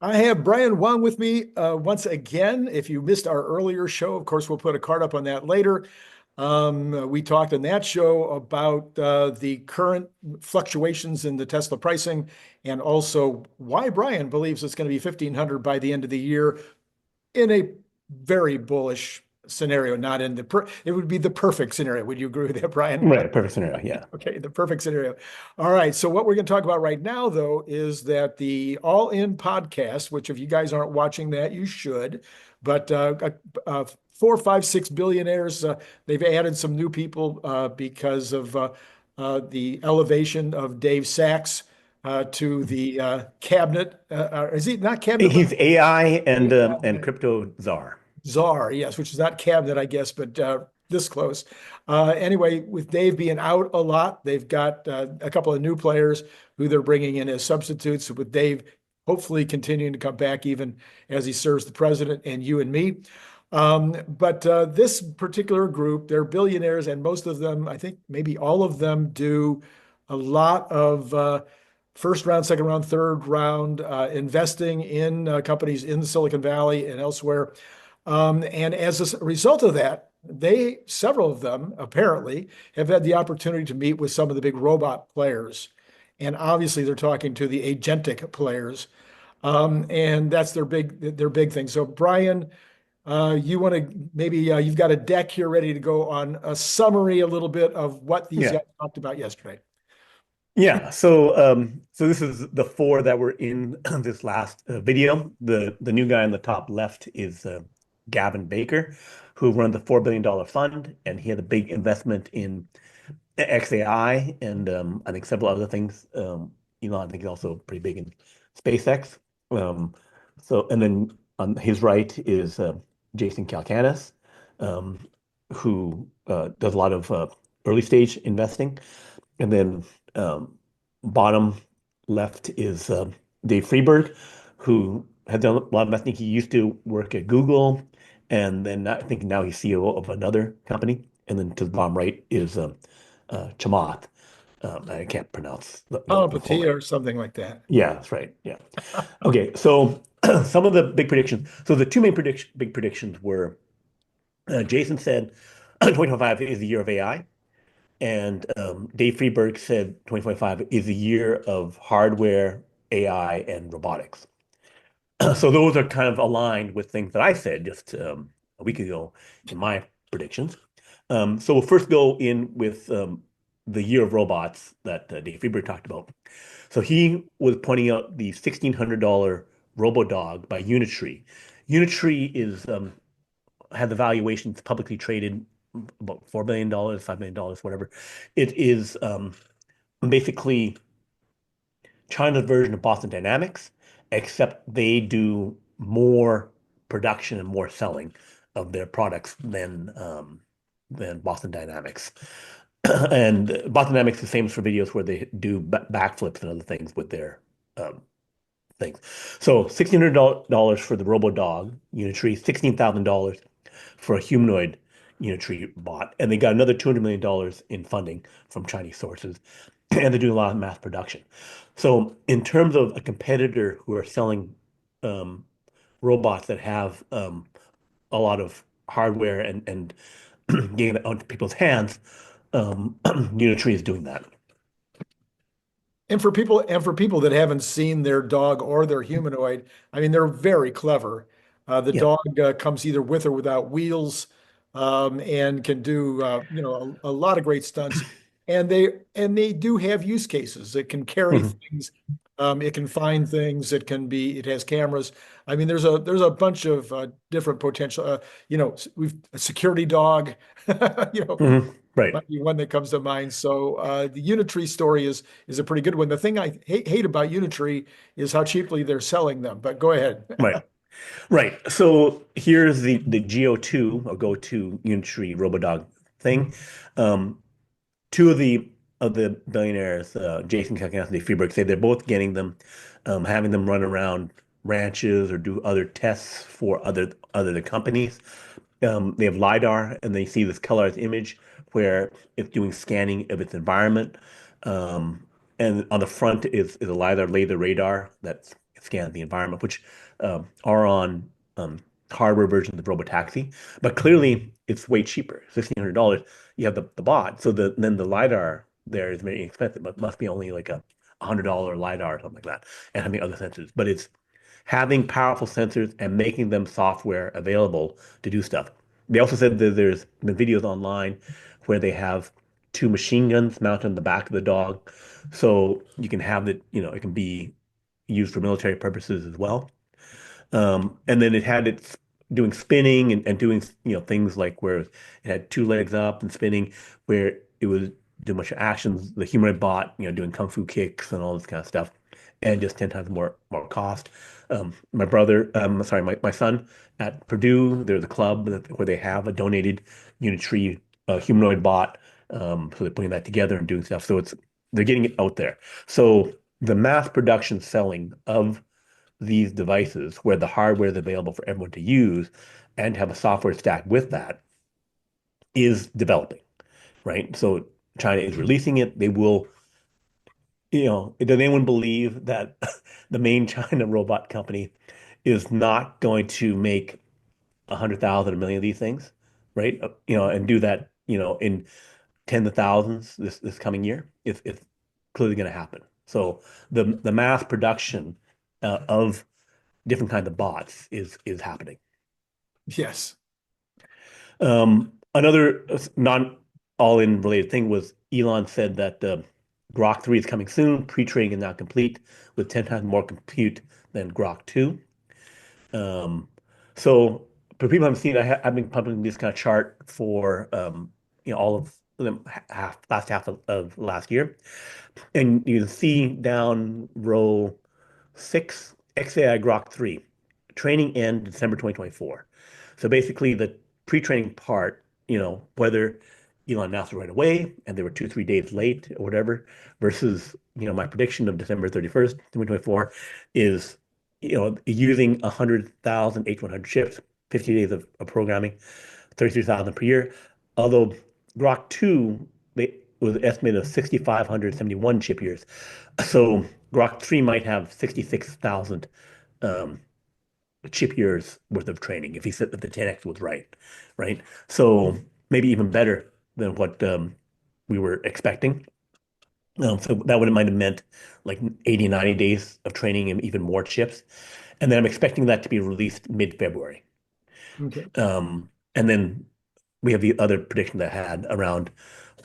I have Brian Wang with me once again. If you missed our earlier show, of course, we'll put a card up on that later. We talked in that show about the current fluctuations in the Tesla pricing and also why Brian believes it's going to be 1,500 by the end of the year in a very bullish scenario, not in it would be the perfect scenario. Would you agree with that, Brian? Right, perfect scenario. Yeah. Okay, the perfect scenario. All right. So, what we're going to talk about right now, though, is that the All In podcast, which if you guys aren't watching that, you should. But four, five, six billionaires, they've added some new people because of the elevation of Dave Sachs to the cabinet. Is he not cabinet, but He's AI and crypto czar. czar? Yes, which is not cabinet, I guess, but this close. Anyway, with Dave being out a lot, they've got a couple of new players who they're bringing in as substitutes, with Dave hopefully continuing to come back even as he serves the president and you and me. But this particular group, they're billionaires, and most of them, I think maybe all of them, do a lot of first round, second round, third round investing in companies in the Silicon Valley and elsewhere. And as a result of that, several of them apparently have had the opportunity to meet with some of the big robot players. And obviously they're talking to the agentic players. And that's their big thing. So Brian, you want to maybe you've got a deck here ready to go on a summary a little bit of what these Yeah. guys talked about yesterday. Yeah. So this is the four that were in this last video. The new guy on the top left is Gavin Baker, who runs a $4 billion fund, and he had a big investment in XAI and I think several other things. Elon, I think, is also pretty big in SpaceX. Um, and then on his right is Jason Calcanis, um, who does a lot of early stage investing. And then bottom left is Dave Frieberg, who has done a lot of investing. He used to work at Google, and then I think now he's CEO of another company. And then to the bottom right is Chamath. I can't pronounce the full name. Panapatia or something like that. Yeah, that's right. Yeah. Okay. So some of the big predictions. So the two main big predictions were Jason said 2025 is the year of AI. And Dave Frieberg said 2025 is the year of hardware, AI, and robotics. So those are kind of aligned with things that I said just a week ago in my predictions. So we'll first go in with the year of robots that Dave Frieberg talked about. So he was pointing out the $1,600 RoboDog by Unitree. Unitree is had the valuations publicly traded about $4 billion, $5 million, whatever. It is basically China's version of Boston Dynamics, except they do more production and more selling of their products than Boston Dynamics. And Boston Dynamics is famous for videos where they do backflips and other things with their um, things. So $1,600 for the Robo Dog Unitree, $16,000 for a humanoid Unitree bot, and they got another $200 million in funding from Chinese sources, and they're doing a lot of mass production. So in terms of a competitor who are selling um, robots that have a lot of hardware and getting it onto people's hands, Unitree is doing that. And for people that haven't seen their dog or their humanoid, I mean, they're very clever. The Yeah. dog comes either with or without wheels, and can do a lot of great stunts. And they do have use cases. It can carry Mhm. things, it can find things. It has cameras. I mean, there's a bunch of different potential. We've a security dog. You know, Mhm. Right. might be one that comes to mind. So the Unitree story is a pretty good one. The thing I hate about Unitree is how cheaply they're selling them. But go ahead. Right. Right. So here's the Go2 or Go2 Unitree Robodog thing. Um, Two of the billionaires, Jason Calcanis and Dave Freeberg, say they're both getting them, having them run around ranches or do other tests for other companies. They have LiDAR and they see this colorized image where it's doing scanning of its environment. Um, and on the front is a LiDAR laser radar that's scan the environment, which are on hardware versions of robotaxi. But clearly, it's way cheaper, $1,600. You have the bot, so then the lidar there is very expensive, but must be only like a $100 lidar or something like that, and having other sensors. But it's having powerful sensors and making them software available to do stuff. They also said that there's been videos online where they have two machine guns mounted on the back of the dog, so you can have it, it can be used for military purposes as well. And then it had it doing spinning and doing, things like where it had two legs up and spinning, where it was doing much actions. The humanoid bot, doing kung fu kicks and all this kind of stuff, and just 10 times more cost. My brother, sorry, my son at Purdue, there's a club where they have a donated Unitree humanoid bot. So they're putting that together and doing stuff. So they're getting it out there. So the mass production selling of these devices where the hardware is available for everyone to use and have a software stack with that is developing, right? So China is releasing it. They will, does anyone believe that the main China robot company is not going to make 100,000, a million of these things, right? And do that, in tens of thousands this coming year? It's clearly going to happen. So the mass production of different kinds of bots is happening. Yes. Another non all-in related thing was Elon said that Grok 3 is coming soon. Pre-training is now complete with 10 times more compute than Grok 2. So for people who haven't seen it, I've been publishing this kind of chart for all of them last half of last year. And you can see down row 6, XAI Grok 3, training end December 2024. So basically the pre-training part, whether Elon announced it right away and they were 2, 3 days late or whatever, versus, my prediction of December 31st, 2024 is, using 100,000 H100 chips, 50 days of programming, 33,000 per year. Although Grok 2, they was estimated of 6,571 chip years. So Grok 3 might have 66,000 chip years worth of training if he said that the 10x was right? So maybe even better than what we were expecting. So that might have meant like 80, 90 days of training and even more chips. And then I'm expecting that to be released mid-February. Okay. And then we have the other prediction that I had around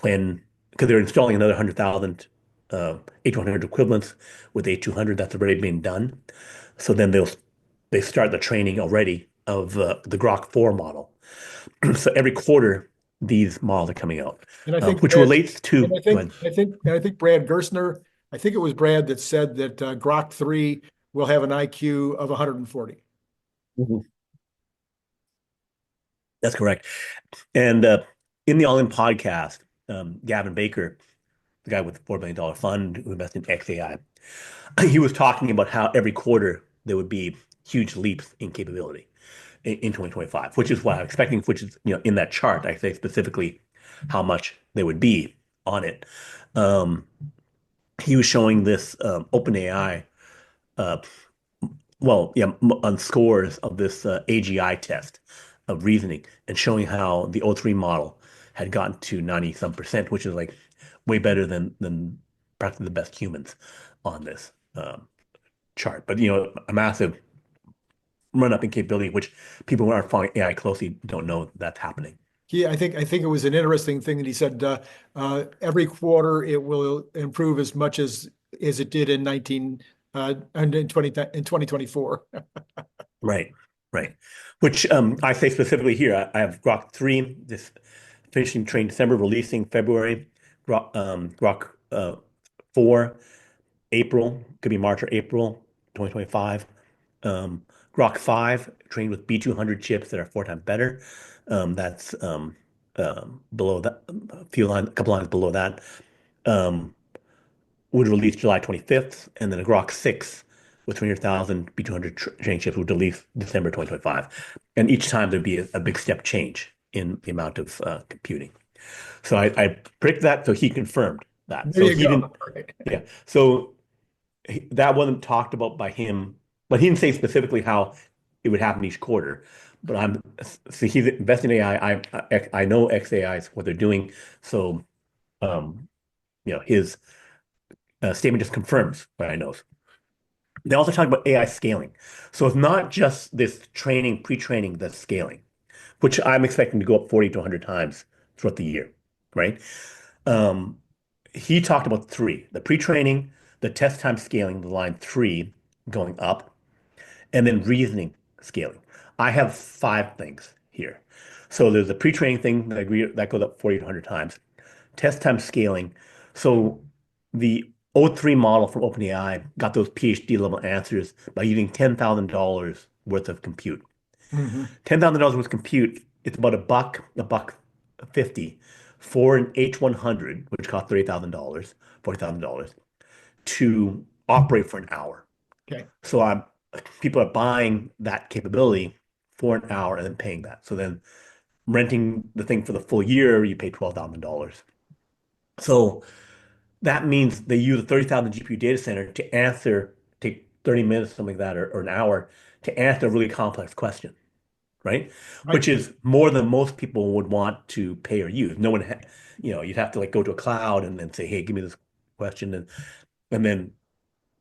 when, because they're installing another 100,000 H100 equivalents with H200 that's already been done. So then they start the training already of the Grok 4 model. So every quarter, these models are coming out, And I think which Brad, relates to, and I go think, ahead. I think Brad Gerstner, I think it was Brad that said that Grok 3 will have an IQ of 140. Mhm. That's correct. And in the All In podcast, Gavin Baker, the guy with the $4 billion fund who invested in XAI, he was talking about how every quarter there would be huge leaps in capability in 2025, which is what I'm expecting, which is, in that chart, I say specifically how much there would be on it. Um, he was showing this OpenAI, uh, well, yeah, on scores of this AGI test of reasoning and showing how the O3 model had gotten to 90 some percent, which is like way better than practically the best humans on this chart. But a massive run up in capability, which people who aren't following AI closely don't know that's happening. I think it was an interesting thing that he said, every quarter it will improve as much as it did in 2024. Right, right. Which I say specifically here, I have Grok 3, this finishing train December, releasing February, Grok 4, April, could be March or April 2025. Um, Grok 5, trained with B200 chips that are 4 times better. That's below that, a couple lines below that. Um, would release July 25th, and then a Grok 6 with 300,000 B200 training chips would release December 2025. And each time there'd be a big step change in the amount of computing. So I predict that, so he confirmed that. There So you he go. didn't, yeah. So that wasn't talked about by him but he didn't say specifically how it would happen each quarter. But so he's investing in AI. I know XAI is what they're doing. So um, his statement just confirms what I know. They also talk about AI scaling. So it's not just this training, pre-training that's scaling, which I'm expecting to go up 40 to 100 times throughout the year, right? Um, he talked about three, the pre-training, the test time scaling, the line three going up, and then reasoning scaling. I have five things here. So there's the pre-training thing that I agree that goes up 40 to 100 times. Test time scaling. So the O3 model from OpenAI got those PhD level answers by using $10,000 worth of compute. Mhm. $10,000 worth of compute, it's about a buck 50 for an H100, which costs $30,000, $40,000 to operate for an hour. Okay. So people are buying that capability for an hour and then paying that. So then renting the thing for the full year, you pay $12,000. So that means they use a 30,000 GPU data center to take 30 minutes, something like that, or an hour to answer a really complex question, right? Right. Which is more than most people would want to pay or use. No one, you'd have to like go to a cloud and then say, hey, give me this question. And then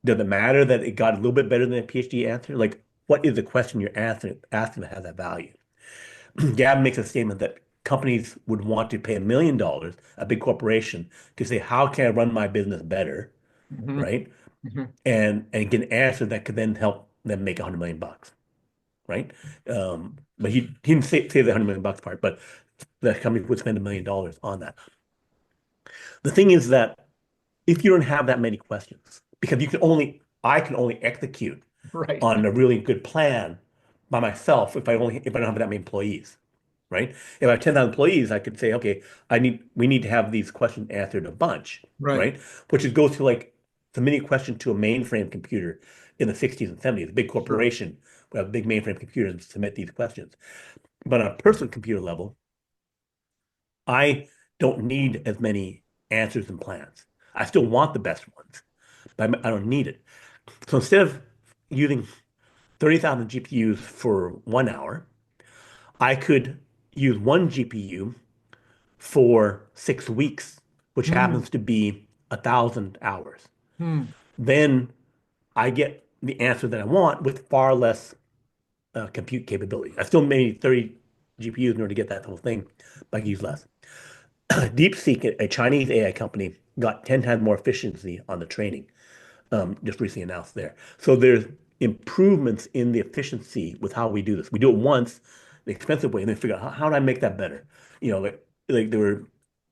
does it matter that it got a little bit better than a PhD answer? Like, what is the question you're asking that has that value? Gavin makes a statement that companies would want to pay $1 million, a big corporation, to say, how can I run my business better, Mhm. right? Mhm. And get an answer that could then help them make 100 million bucks, right? But he didn't say the 100 million bucks part, but the company would spend $1 million on that. The thing is that if you don't have that many questions, because I can only execute Right. on a really good plan by myself if I don't have that many employees, right? If I have 10,000 employees, I could say, okay, we need to have these questions answered a bunch, Right. right? Which is goes to like submitting a question to a mainframe computer in the 60s and 70s, a big Sure. corporation would have big mainframe computers and submit these questions. But on a personal computer level, I don't need as many answers and plans. I still want the best ones, but I don't need it. So instead of using 30,000 GPUs for 1 hour, I could use one GPU for 6 weeks, which Hmm. happens to be 1,000 hours. Hmm. Then I get the answer that I want with far less compute capability. I still need 30 GPUs in order to get that whole thing, but I can use less. DeepSeek, a Chinese AI company, got 10 times more efficiency on the training, just recently announced there. So there's improvements in the efficiency with how we do this. We do it once, the expensive way, and then figure out how do I make that better? Like there were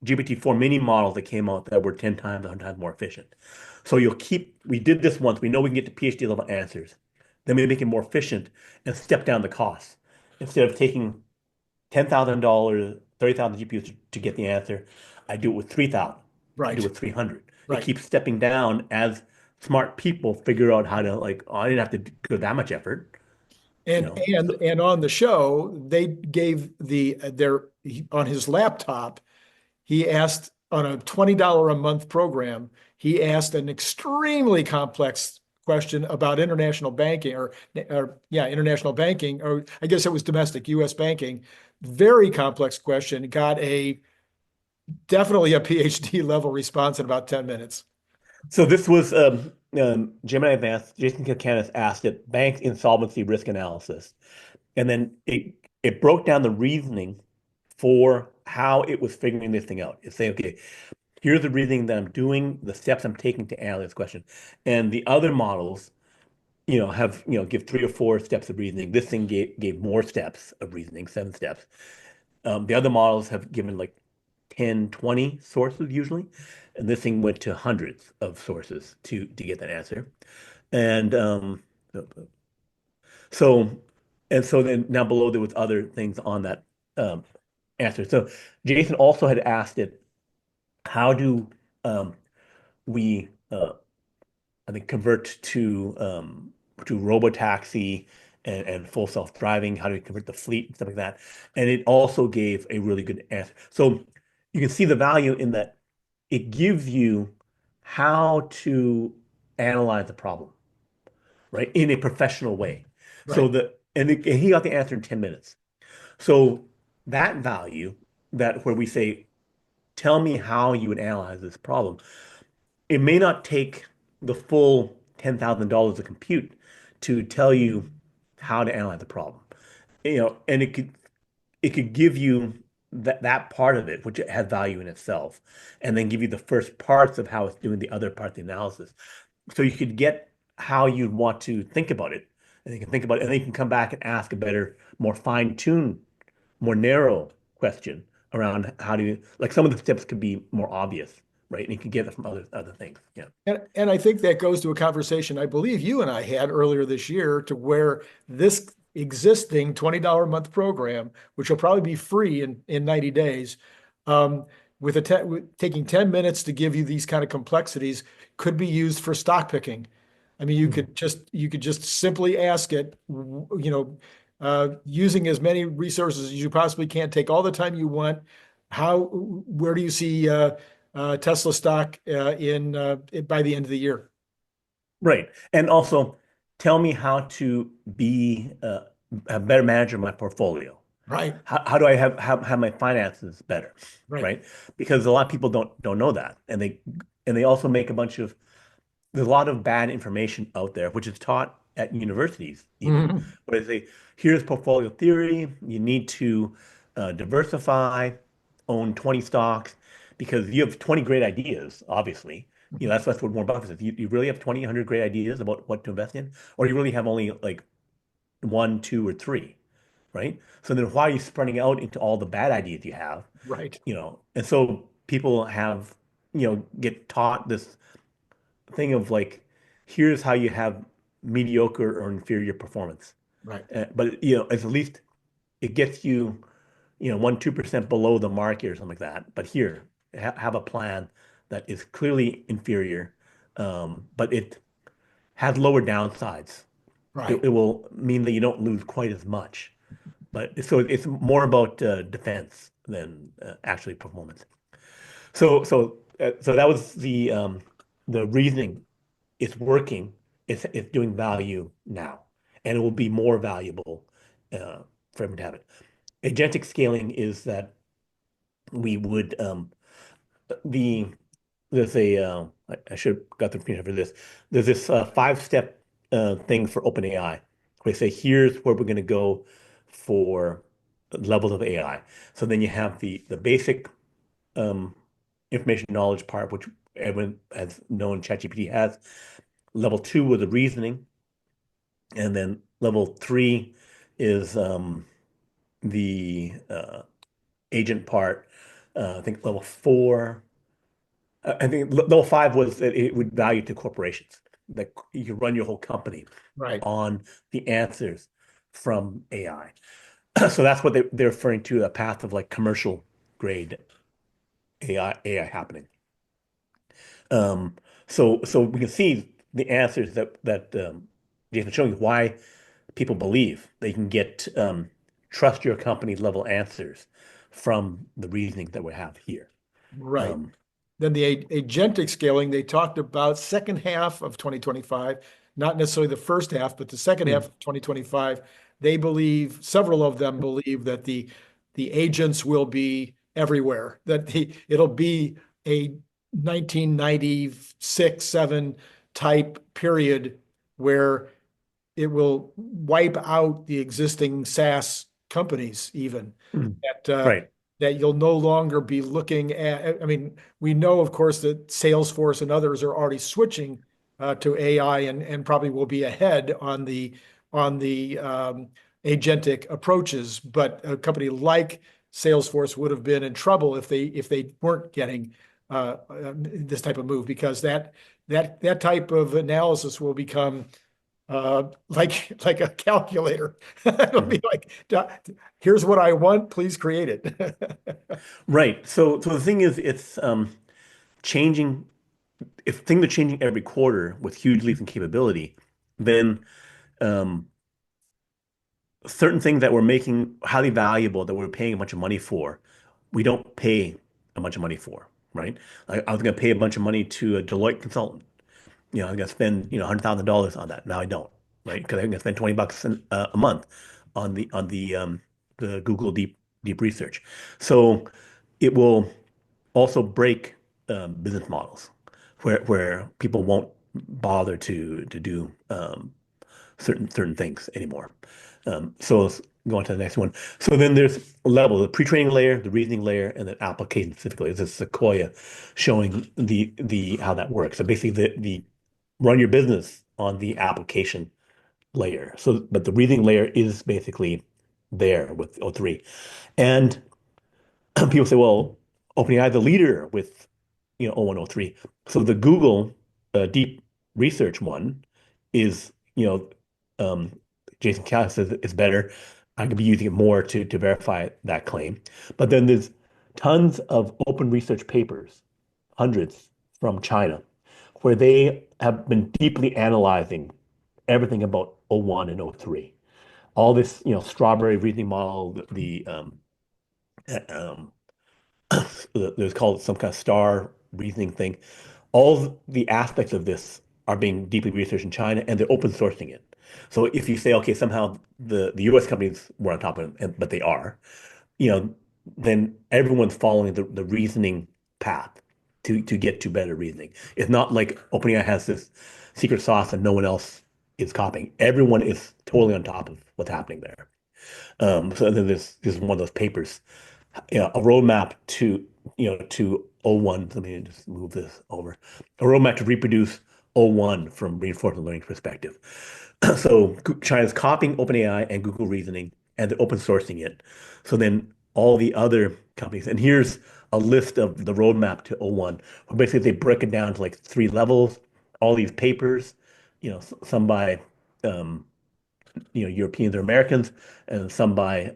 GPT-4 mini models that came out that were 10 times, 100 times more efficient. So we did this once. We know we can get to PhD level answers. Then we make it more efficient and step down the cost. Instead of taking $10,000, 30,000 GPUs to get the answer, I do it with 3,000. I do it Right. with 300. It Right. keeps stepping down as smart people figure out how to like, oh, I didn't have to go that much effort, you And know. and and on the show, they gave on his laptop, he asked on a $20 a month program, he asked an extremely complex question about international banking or yeah, international banking, or I guess it was domestic US banking. Very complex question. Got a definitely a PhD level response in about 10 minutes. So this was Gemini Advanced. Jason Calcanis asked it bank insolvency risk analysis, and then it broke down the reasoning for how it was figuring this thing out. It's saying, okay, here's the reasoning that I'm doing, the steps I'm taking to analyze this question, and the other models give 3 or 4 steps of reasoning. This thing gave more steps of reasoning, 7 steps. The other models have given like 10, 20 sources usually, and this thing went to hundreds of sources to get that answer. And so so then now below there was other things on that um, answer. So Jason also had asked it, how do um, we I think convert to robotaxi and full self-driving, how do we convert the fleet and stuff like that. And it also gave a really good answer. So you can see the value in that it gives you how to analyze the problem. right? In a professional way. So Right. and he got the answer in 10 minutes. So that value, that where we say, tell me how you would analyze this problem, it may not take the full $10,000 of compute to tell you how to analyze the problem. And it could give you that part of it, which has value in itself, and then give you the first parts of how it's doing the other part of the analysis. So you could get how you'd want to think about it, and you can think about it, and then you can come back and ask a better, more fine-tuned, more narrow question around how do you, like some of the steps could be more obvious, right? And you can get it from other things. Yeah. And I think that goes to a conversation I believe you and I had earlier this year to where this existing $20 a month program, which will probably be free in 90 days, um, with taking 10 minutes to give you these kind of complexities, could be used for stock picking. I mean, Mhm. you could just simply ask it, using as many resources as you possibly can, take all the time you want. Where do you see Tesla stock by the end of the year? Right. And also tell me how to be a better manager of my portfolio. Right, How do I have my finances better, right. right? Because a lot of people don't know that, and they also make a bunch of there's a lot of bad information out there, which is taught at universities even, Mhm. where they say, here's portfolio theory. You need to diversify, own 20 stocks, because you have 20 great ideas, obviously. That's what Warren Buffett says. You really have 20, 100 great ideas about what to invest in, or you really have only like one, two, or three, right? So then why are you spreading out into all the bad ideas you have? Right, And so people get taught this thing of like, here's how you have mediocre or inferior performance. right, But at least it gets you, 1, 2% below the market or something like that. But here, have a plan that is clearly inferior, but it has lower downsides. It, right, it will mean that you don't lose quite as much. But so it's more about defense than actually performance. So that was the reasoning. It's working. It's doing value now, and it will be more valuable uh, for everyone to have it. Agentic scaling is that we would the there's a I should have got the information for this. There's this 5-step thing for OpenAI. Where they say here's where we're going to go for levels of AI. So then you have the basic um, information knowledge part, which everyone has known ChatGPT has. Level 2 was the reasoning, and then level 3 is the agent part. I think level 4. I think level 5 was that it would value to corporations that you could run your whole company right. on the answers from AI. So that's what they're referring to, a path of like commercial grade AI happening. Um, so we can see the answers that Jason's showing you why people believe they can get trust your company level answers from the reasoning that we have here. Right. Um, Then the agentic scaling, they talked about second half of 2025, not necessarily the first half, but the second half mm, of 2025. They believe, several of them believe that the agents will be everywhere, that it'll be a 1996, 7 type period where it will wipe out the existing SaaS companies even mm, that right. that you'll no longer be looking at. I mean, we know, of course, that Salesforce and others are already switching to AI and probably will be ahead on the agentic approaches. But a company like Salesforce would have been in trouble if they weren't getting this type of move because that type of analysis will become like a calculator. It'll Mhm. be like, here's what I want, please create it. Right. So the thing is, it's changing. If things are changing every quarter with huge leaps in capability, then um, certain things that we're making highly valuable that we're paying a bunch of money for, we don't pay a bunch of money for, right? I was going to pay a bunch of money to a Deloitte consultant. I was going to spend $100,000 on that. Now I don't. right? Because I can spend $20 a month on the Google deep research. So it will also break business models where people won't bother to do certain things anymore. So let's go on to the next one. So then there's a level, the pre-training layer, the reasoning layer, and then application specifically. This is Sequoia showing the how that works. So basically the run your business on the application layer. So but the reasoning layer is basically there with O3. And people say, well, OpenAI is the leader with O1, O3. So the Google deep research one is, Jason Calcanis says it's better. I could be using it more to verify that claim. But then there's tons of open research papers, hundreds from China, where they have been deeply analyzing everything about O1 and O3. All this, strawberry reasoning model, um, there's called some kind of star reasoning thing. All the aspects of this are being deeply researched in China, and they're open sourcing it. So if you say, okay, somehow the U.S. companies were on top of it, but they are, you know, then everyone's following the reasoning path to get to better reasoning. It's not like OpenAI has this secret sauce and no one else is copying. Everyone is totally on top of what's happening there. So then there's one of those papers, a roadmap to O1. Let me just move this over. A roadmap to reproduce O1 from reinforcement learning perspective. So China's copying OpenAI and Google Reasoning, and they're open sourcing it. So then all the other companies, and here's a list of the roadmap to O1, where basically they break it down to like 3 levels, all these papers, some by um, Europeans or Americans, and some by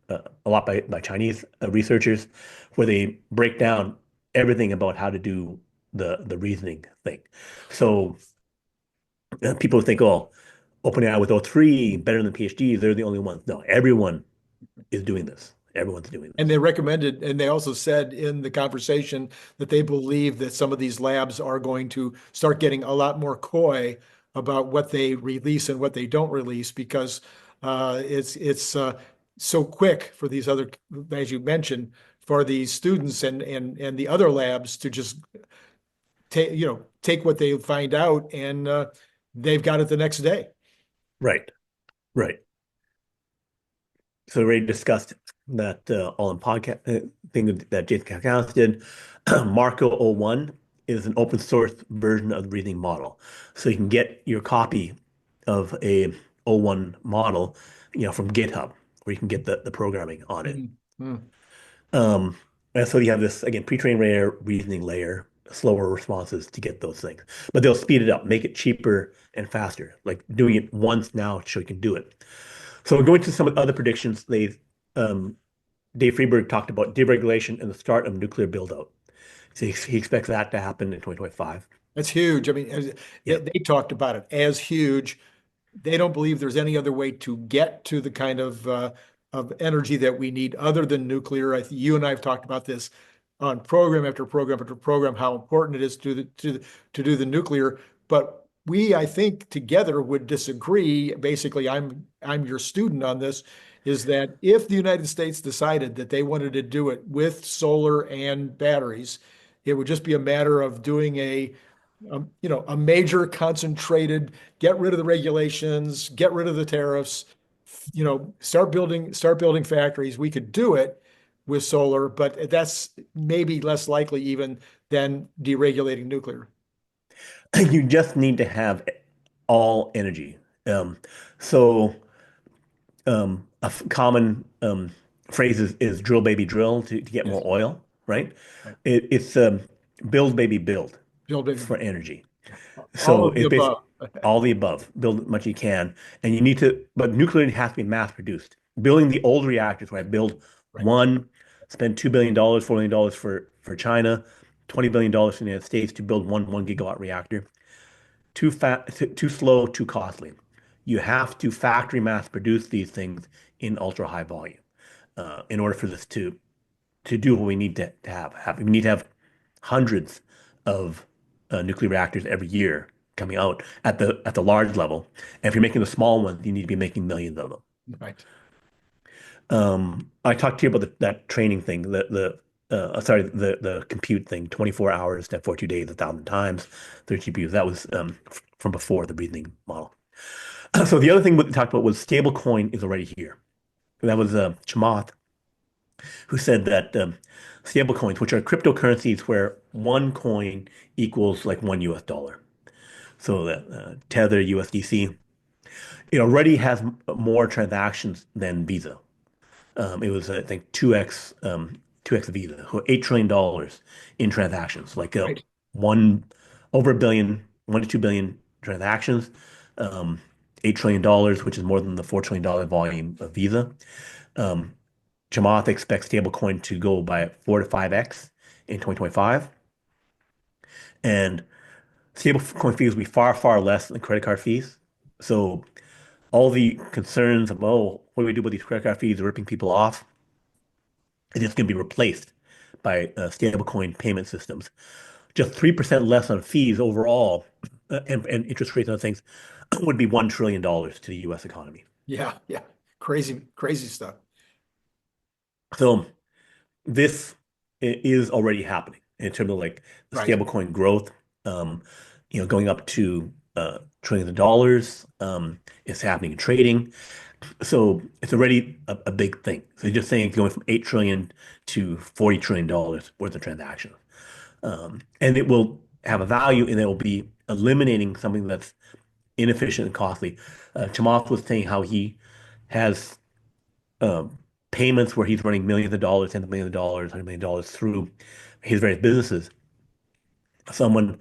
a lot by Chinese researchers, where they break down everything about how to do the reasoning thing. So people think, oh, OpenAI with O3 better than PhDs, they're the only ones. No, everyone is doing this. Everyone's doing And this. they recommended, and they also said in the conversation that they believe that some of these labs are going to start getting a lot more coy about what they release and what they don't release because it's so quick for these other, as you mentioned, for these students and the other labs to just take what they find out and they've got it the next day. Right, right. So we already discussed that all in podcast thing that Jason Calcanis did. Marco O1 is an open source version of the reasoning model. So you can get your copy of a O1 model, from GitHub, where you can get the programming on it. Mhm. Mhm. Um, and so you have this, again, pre-trained layer, reasoning layer, slower responses to get those things. But they'll speed it up, make it cheaper and faster, like doing it once now so you can do it. So going to some of the other predictions, um, Dave Frieberg talked about deregulation and the start of nuclear buildout. So he expects that to happen in 2025. That's huge. I mean, Yeah, they talked about it as huge. They don't believe there's any other way to get to the kind of energy that we need other than nuclear. I think you and I have talked about this on program after program after program, how important it is to do the nuclear. But we, I think, together would disagree. Basically, I'm your student on this, is that if the United States decided that they wanted to do it with solar and batteries, it would just be a matter of doing a major concentrated, get rid of the regulations, get rid of the tariffs, start building factories. We could do it with solar, but that's maybe less likely even than deregulating nuclear. you just need to have all energy. Um, so common phrase is drill baby drill to get more Yes. oil, right? Right. It's build baby build Build baby for build. energy. All So of the it's basically above. all the above. Build as much as you can, and you need to. But nuclear has to be mass produced. Building the old reactors, where I build Right. one, spend $2 billion, $4 billion for China, $20 billion for the United States to build one gigawatt reactor. Too fat, too slow, too costly. You have to factory mass produce these things in ultra high volume in order for this to do what we need to have. We need to have hundreds of nuclear reactors every year coming out at the large level. And if you're making the small ones, you need to be making millions of them. Right. I talked to you about that training thing, the compute thing, 24 hours to 42 days, 1,000 times, 30 GPUs. That was from before the reasoning model. So the other thing we talked about was stablecoin is already here. That was Chamath who said that stablecoins, which are cryptocurrencies where one coin equals like one US dollar. So that Tether, USDC, it already has more transactions than Visa. It was, I think, 2x Visa, so $8 trillion in transactions, like Right. one over a billion, 1 to 2 billion transactions, $8 trillion, which is more than the $4 trillion volume of Visa. Um, Chamath expects stablecoin to go by 4 to 5x in 2025, and stablecoin fees will be far, far less than credit card fees. So all the concerns of, oh, what do we do with these credit card fees ripping people off? It's just going to be replaced by stablecoin payment systems. Just 3% less on fees overall, and interest rates and other things would be $1 trillion to the US economy. Yeah. Yeah. Crazy, crazy stuff. So this is already happening in terms of like the Right. stablecoin growth, um, going up to trillions of dollars. It's happening in trading. So it's already a big thing. So you're just saying it's going from 8 trillion to $40 trillion worth of transactions. And it will have a value and it will be eliminating something that's inefficient and costly. Chamath was saying how he has um, payments where he's running millions of dollars, tens of millions of dollars, $100 million through his various businesses. Someone,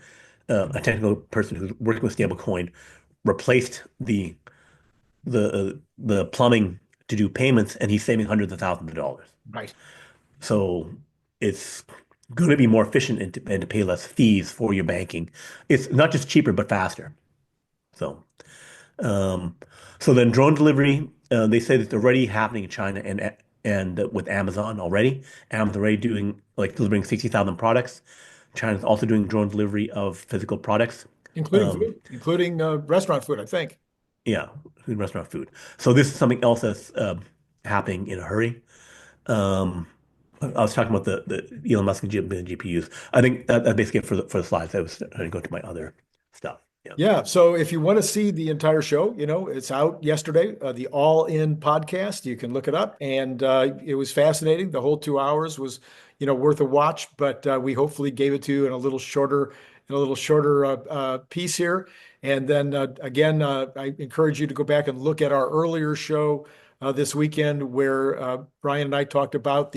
a technical person who's working with stablecoin, replaced the plumbing to do payments, and he's saving hundreds of thousands of dollars. Right. So it's going to be more efficient and to pay less fees for your banking. It's not just cheaper, but faster. So, um, so then drone delivery, they say that it's already happening in China and with Amazon already. Amazon already doing like delivering 60,000 products. China's also doing drone delivery of physical products. Including Um, food, including restaurant food, I think. yeah, food, restaurant food. So this is something else that's happening in a hurry. Um, I was talking about the Elon Musk and GPUs. I think that's basically it for the slides. I was going to go to my other stuff. Yeah. Yeah. So if you want to see the entire show, it's out yesterday, the All In podcast. You can look it up. And it was fascinating. The whole 2 hours was, worth a watch, but we hopefully gave it to you in a little shorter piece here. And then again, I encourage you to go back and look at our earlier show this weekend where Brian and I talked about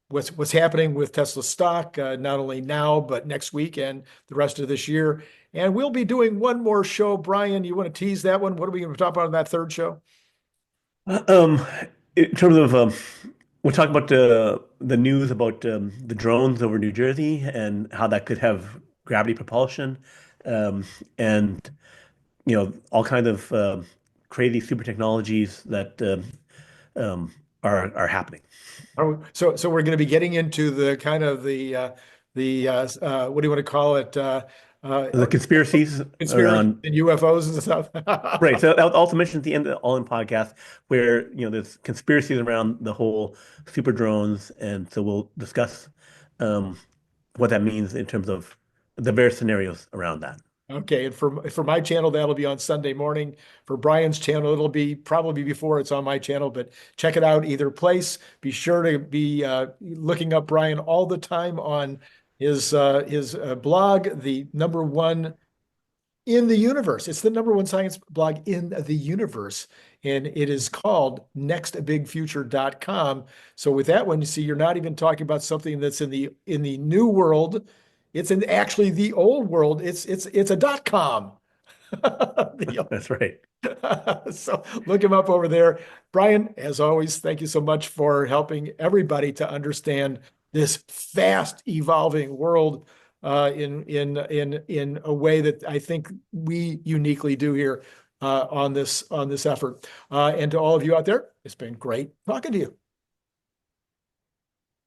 what's happening with Tesla stock, not only now, but next week and the rest of this year. And we'll be doing one more show. Brian, you want to tease that one? What are we going to talk about in that third show? Uh, Um, in terms of we'll talk about the news about the drones over New Jersey and how that could have gravity propulsion, and all kinds of crazy super technologies that are happening. So we're going to be getting into the kind of what do you want to call it? The conspiracies Conspiracy around. and UFOs and stuff. Right. So I also mentioned at the end of the All In podcast where, there's conspiracies around the whole super drones. And so we'll discuss um, what that means in terms of the various scenarios around that. Okay, and for my channel, that'll be on Sunday morning. For Brian's channel, it'll be probably before it's on my channel, but check it out either place. Be sure to be looking up Brian all the time on his blog, the number one in the universe. It's the number one science blog in the universe, and it is called nextbigfuture.com. So with that one, you see, you're not even talking about something that's in the new world. It's in actually the old world. It's a .com. That's right. So look him up over there. Brian, as always, thank you so much for helping everybody to understand this fast evolving world in a way that I think we uniquely do here on this effort. And to all of you out there, it's been great talking to you.